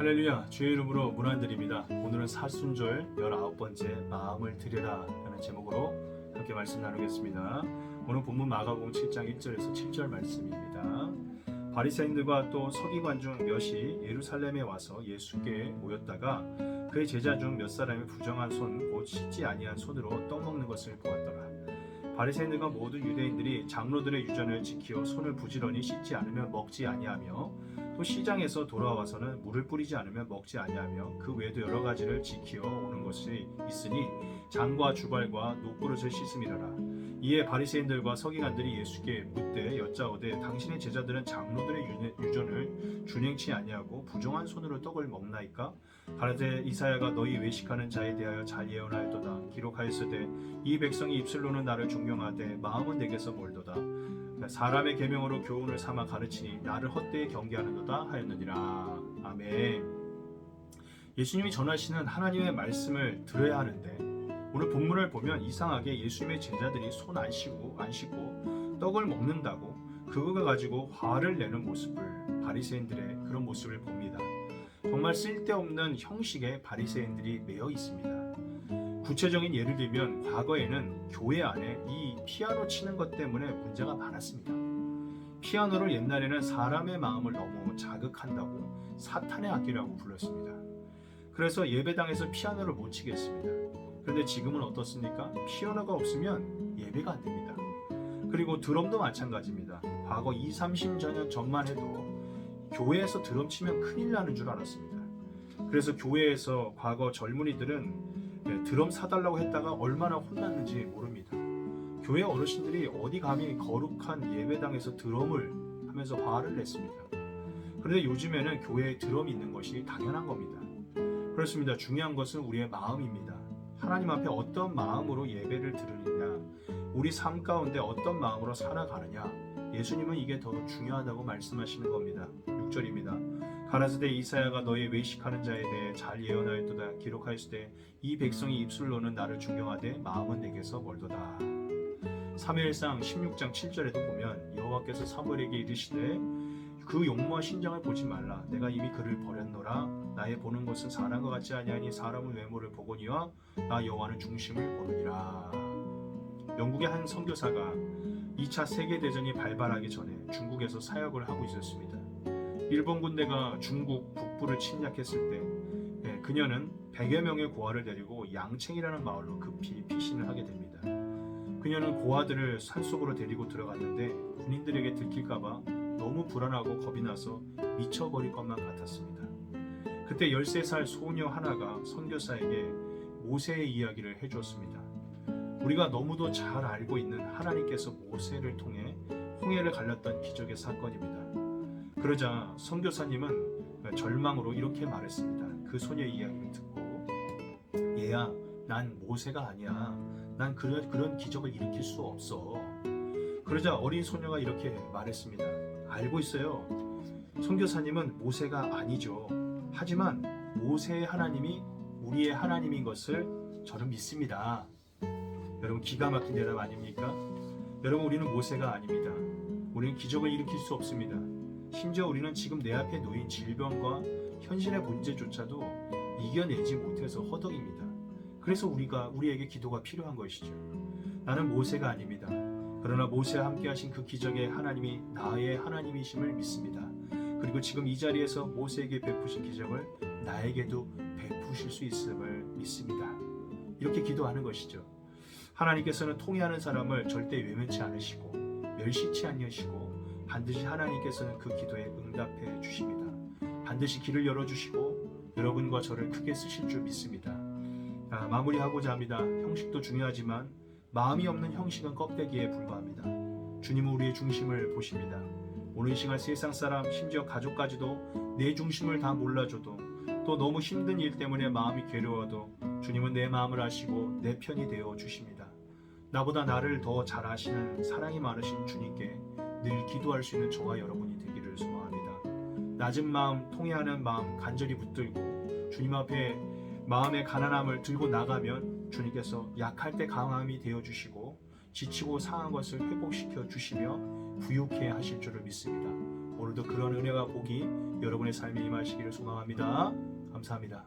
할렐루야, 주의 이름으로 문안드립니다. 오늘은 사순절 19번째 마음을 드려라 라는 제목으로 함께 말씀 나누겠습니다. 오늘 본문 마가복음 7장 1절에서 7절 말씀입니다. 바리새인들과 또 서기관 중 몇이 예루살렘에 와서 예수께 모였다가 그의 제자 중 몇 사람이 부정한 손, 곧 씻지 아니한 손으로 떡 먹는 것을 보았더라. 바리새인들과 모든 유대인들이 장로들의 유전을 지키어 손을 부지런히 씻지 않으면 먹지 아니하며 또 시장에서 돌아와서는 물을 뿌리지 않으면 먹지 아니하며 그 외에도 여러 가지를 지키어 오는 것이 있으니 장과 주발과 녹그릇을 씻음이라라. 이에 바리새인들과 서기관들이 예수께 묻되 여짜오되 당신의 제자들은 장로들의 유전을 준행치 아니하고 부정한 손으로 떡을 먹나이까? 가라데 이사야가 너희 외식하는 자에 대하여 잘 예언하였도다. 기록하였으되 이 백성이 입술로는 나를 존경하되 마음은 내게서 멀도다. 사람의 계명으로 교훈을 삼아 가르치니 나를 헛되이 경계하는도다 하였느니라. 아멘. 예수님이 전하시는 하나님의 말씀을 들어야 하는데 오늘 본문을 보면 이상하게 예수님의 제자들이 손 안 씻고 떡을 먹는다고 그거 가지고 화를 내는 모습을, 바리새인들의 그런 모습을 봅니다. 정말 쓸데없는 형식에 바리새인들이 매여 있습니다. 구체적인 예를 들면 과거에는 교회 안에 이 피아노 치는 것 때문에 문제가 많았습니다. 피아노를 옛날에는 사람의 마음을 너무 자극한다고 사탄의 악기라고 불렀습니다. 그래서 예배당에서 피아노를 못 치겠습니다. 그런데 지금은 어떻습니까? 피아노가 없으면 예배가 안 됩니다. 그리고 드럼도 마찬가지입니다. 과거 20-30년 전만 해도 교회에서 드럼 치면 큰일 나는 줄 알았습니다. 그래서 교회에서 과거 젊은이들은 드럼 사달라고 했다가 얼마나 혼났는지 모릅니다. 교회 어르신들이 어디 감히 거룩한 예배당에서 드럼을 하면서 화를 냈습니다. 그런데 요즘에는 교회에 드럼이 있는 것이 당연한 겁니다. 그렇습니다. 중요한 것은 우리의 마음입니다. 하나님 앞에 어떤 마음으로 예배를 드리느냐, 우리 삶 가운데 어떤 마음으로 살아가느냐, 예수님은 이게 더 중요하다고 말씀하시는 겁니다. 6절입니다. 가라사대 이사야가 너희 외식하는 자에 대해 잘 예언하였도다. 기록하였으되 이 백성이 입술로는 나를 존경하되 마음은 내게서 멀도다. 사무엘상 16장 7절에도 보면 여호와께서 사무엘에게 이르시되 그 용모와 신장을 보지 말라. 내가 이미 그를 버렸노라. 나의 보는 것은 사람과 같지 아니하니 사람은 외모를 보거니와 나 여호와는 중심을 보느니라. 영국의 한 선교사가 2차 세계대전이 발발하기 전에 중국에서 사역을 하고 있었습니다. 일본 군대가 중국 북부를 침략했을 때 그녀는 100여 명의 고아를 데리고 양챙이라는 마을로 급히 피신을 하게 됩니다. 그녀는 고아들을 산속으로 데리고 들어갔는데 군인들에게 들킬까봐 너무 불안하고 겁이 나서 미쳐버릴 것만 같았습니다. 그때 13살 소녀 하나가 선교사에게 모세의 이야기를 해주었습니다. 우리가 너무도 잘 알고 있는 하나님께서 모세를 통해 홍해를 갈랐던 기적의 사건입니다. 그러자 선교사님은 절망으로 이렇게 말했습니다. 그 소녀의 이야기를 듣고 얘야, 난 모세가 아니야. 난 그런 기적을 일으킬 수 없어. 그러자 어린 소녀가 이렇게 말했습니다. 알고 있어요. 선교사님은 모세가 아니죠. 하지만 모세의 하나님이 우리의 하나님인 것을 저는 믿습니다. 여러분, 기가 막힌 대답 아닙니까? 여러분, 우리는 모세가 아닙니다. 우리는 기적을 일으킬 수 없습니다. 심지어 우리는 지금 내 앞에 놓인 질병과 현실의 문제조차도 이겨내지 못해서 허덕입니다. 그래서 우리에게 기도가 필요한 것이죠. 나는 모세가 아닙니다. 그러나 모세와 함께 하신 그 기적의 하나님이 나의 하나님이심을 믿습니다. 그리고 지금 이 자리에서 모세에게 베푸신 기적을 나에게도 베푸실 수 있음을 믿습니다. 이렇게 기도하는 것이죠. 하나님께서는 통회하는 사람을 절대 외면치 않으시고 멸시치 않으시고 반드시 하나님께서는 그 기도에 응답해 주십니다. 반드시 길을 열어주시고 여러분과 저를 크게 쓰실 줄 믿습니다. 마무리하고자 합니다. 형식도 중요하지만 마음이 없는 형식은 껍데기에 불과합니다. 주님은 우리의 중심을 보십니다. 오늘 이 시간 세상 사람, 심지어 가족까지도 내 중심을 다 몰라줘도 또 너무 힘든 일 때문에 마음이 괴로워도 주님은 내 마음을 아시고 내 편이 되어 주십니다. 나보다 나를 더 잘 아시는 사랑이 많으신 주님께 늘 기도할 수 있는 저와 여러분이 되기를 소망합니다. 낮은 마음, 통회하는 마음 간절히 붙들고 주님 앞에 마음의 가난함을 들고 나가면 주님께서 약할 때 강함이 되어주시고 지치고 상한 것을 회복시켜 주시며 부유케 하실 줄을 믿습니다. 오늘 오늘도 그런 은혜와 복이 여러분의 삶에 임하시기를 소망합니다. 감사합니다.